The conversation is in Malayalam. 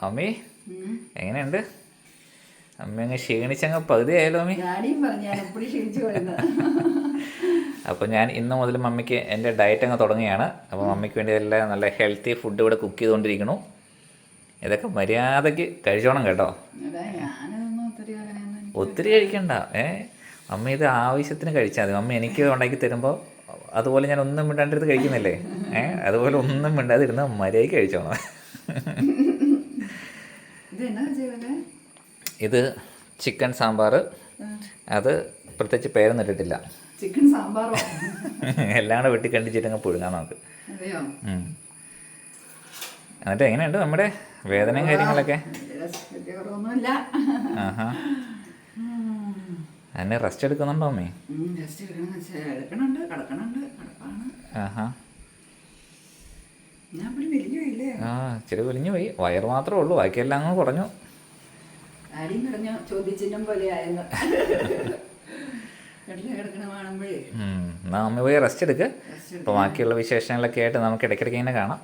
അമ്മി എങ്ങനെയുണ്ട്? അമ്മ അങ്ങ് ക്ഷീണിച്ചങ്ങ് പകുതി ആയാലോ അമ്മി? അപ്പോൾ ഞാൻ ഇന്ന് മുതൽ മമ്മിക്ക് എൻ്റെ ഡയറ്റ് അങ്ങ് തുടങ്ങുകയാണ്. അപ്പോൾ മമ്മിക്ക് വേണ്ടി എല്ലാം നല്ല ഹെൽത്തി ഫുഡ് ഇവിടെ കുക്ക് ചെയ്തുകൊണ്ടിരിക്കണു. ഇതൊക്കെ മര്യാദയ്ക്ക് കഴിച്ചോണം കേട്ടോ. ഒത്തിരി കഴിക്കണ്ട. അമ്മ ഇത് ആവശ്യത്തിന് കഴിച്ചാൽ മതി. അമ്മ എനിക്ക് ഉണ്ടാക്കി തരുമ്പോൾ അതുപോലെ ഞാൻ ഒന്നും മിണ്ടാണ്ടിരുന്ന് കഴിക്കുന്നില്ലേ, അതുപോലെ ഒന്നും മിണ്ടാതിരുന്ന് മര്യാദയ്ക്ക് കഴിച്ചോണം. ഇത് ചിക്കൻ സാമ്പാർ. അത് പ്രത്യേകിച്ച് പേരൊന്നും ഇട്ടിട്ടില്ല. ചിക്കൻ സാമ്പാറോ? എല്ലാം കൂടെ വെട്ടി കണ്ടിച്ചിട്ടങ്ങ് പുഴുങ്ങാം നമുക്ക്. എന്നിട്ട് എങ്ങനെയുണ്ട് നമ്മുടെ വേദനയും കാര്യങ്ങളൊക്കെ? ആഹാ, എന്നെ റെസ്റ്റ് എടുക്കുന്നുണ്ടോ അമ്മേ? ആഹാ, ഇച്ചിരി വലിഞ്ഞു പോയി. വയറ് മാത്രമേ ഉള്ളൂ, ബാക്കിയെല്ലാം അങ്ങ് കുറഞ്ഞു. എന്നാ അമ്മ പോയി റെസ്റ്റ് എടുക്ക്. അപ്പോൾ ബാക്കിയുള്ള വിശേഷങ്ങളൊക്കെ ആയിട്ട് നമുക്ക് ഇടയ്ക്കിടയ്ക്ക് ഇങ്ങനെ കാണാം.